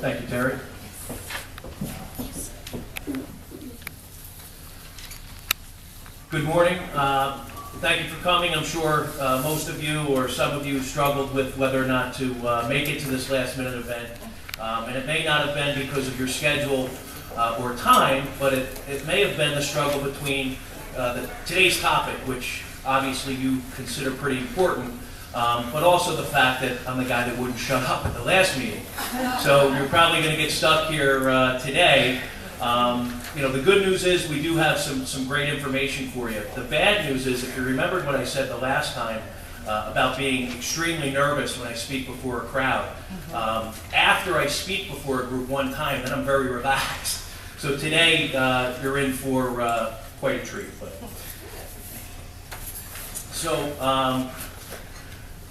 Thank you, Terry. Good morning. Thank you for coming. I'm sure most of you or some of you struggled with whether or not to make it to this last-minute event. And it may not have been because of your schedule or time, but it may have been the struggle between today's topic, which obviously you consider pretty important, but also the fact that I'm the guy that wouldn't shut up at the last meeting. So you're probably going to get stuck here today. The good news is we do have some great information for you. The bad news is, if you remembered what I said the last time about being extremely nervous when I speak before a crowd, after I speak before a group one time, then I'm very relaxed. So today you're in for quite a treat. So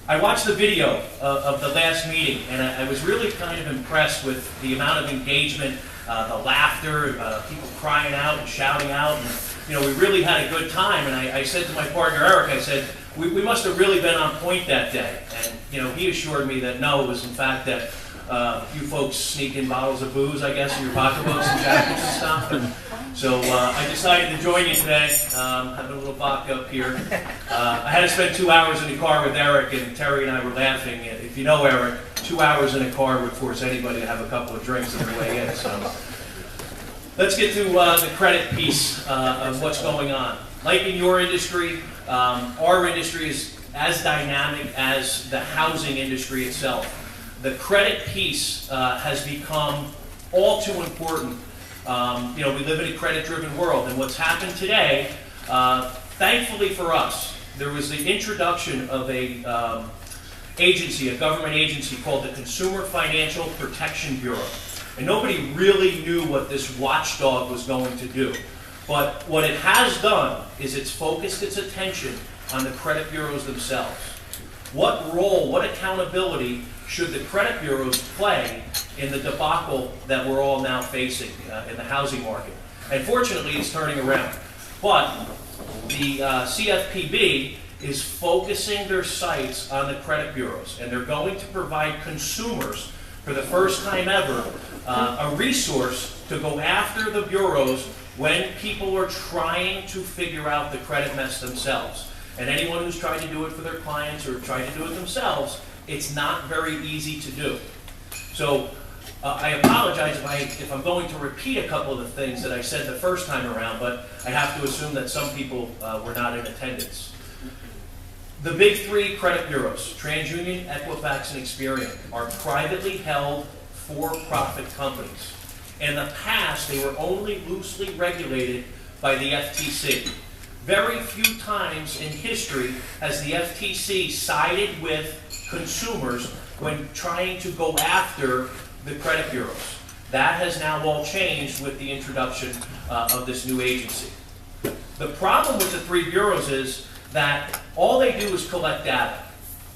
I watched the video of the last meeting, and I was really kind of impressed with the amount of engagement, the laughter, people crying out and shouting out. And, we really had a good time. And I said to my partner, Eric, I said, we must have really been on point that day. And, he assured me that no, it was in fact that you folks sneak in bottles of booze, I guess, in your pocketbooks and jackets and stuff. And so I decided to join you today, having a little vodka up here. I had to spend 2 hours in the car with Eric, and Terry and I were laughing. If you know Eric, 2 hours in a car would force anybody to have a couple of drinks on their way in. So let's get to the credit piece of what's going on. Like in your industry, our industry is as dynamic as the housing industry itself. The credit piece has become all too important. We live in a credit-driven world, and what's happened today, thankfully for us, there was the introduction of a government agency called the Consumer Financial Protection Bureau. And nobody really knew what this watchdog was going to do. But what it has done is it's focused its attention on the credit bureaus themselves. What role, what accountability should the credit bureaus play in the debacle that we're all now facing in the housing market? And fortunately, it's turning around. But the CFPB is focusing their sights on the credit bureaus, and they're going to provide consumers, for the first time ever, a resource to go after the bureaus when people are trying to figure out the credit mess themselves. And anyone who's tried to do it for their clients or tried to do it themselves, it's not very easy to do. So I apologize if I'm going to repeat a couple of the things that I said the first time around, but I have to assume that some people were not in attendance. The big three credit bureaus, TransUnion, Equifax, and Experian, are privately held for-profit companies. In the past, they were only loosely regulated by the FTC. Very few times in history has the FTC sided with consumers when trying to go after the credit bureaus. That has now all changed with the introduction of this new agency. The problem with the three bureaus is that all they do is collect data.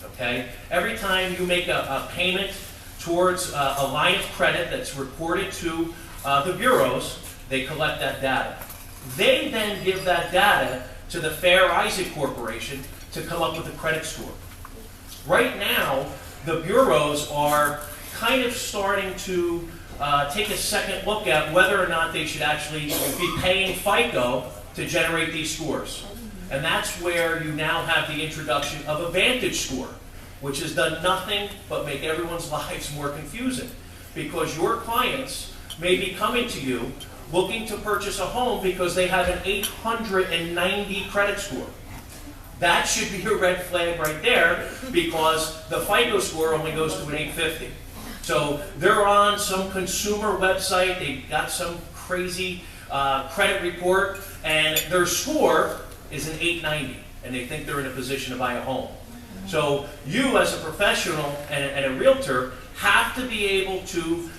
Okay? Every time you make a payment towards a line of credit that's reported to the bureaus, they collect that data. They then give that data to the Fair Isaac Corporation to come up with a credit score. Right now, the bureaus are kind of starting to take a second look at whether or not they should actually be paying FICO to generate these scores. And that's where you now have the introduction of a Vantage score, which has done nothing but make everyone's lives more confusing. Because your clients may be coming to you looking to purchase a home because they have an 890 credit score. That should be a red flag right there, because the FICO score only goes to an 850. So they're on some consumer website, they got some crazy credit report, and their score is an 890, and they think they're in a position to buy a home. So you, as a professional and a realtor, have to be able to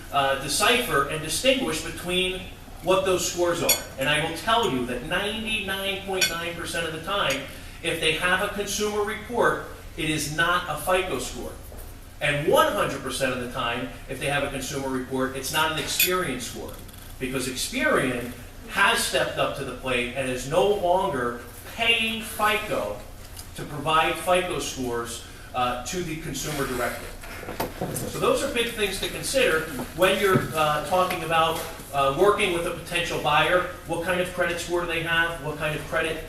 decipher and distinguish between what those scores are. And I will tell you that 99.9% of the time, if they have a consumer report, it is not a FICO score. And 100% of the time, if they have a consumer report, it's not an Experian score. Because Experian has stepped up to the plate and is no longer paying FICO to provide FICO scores to the consumer directly. So those are big things to consider when you're talking about working with a potential buyer. What kind of credit score do they have? What kind of credit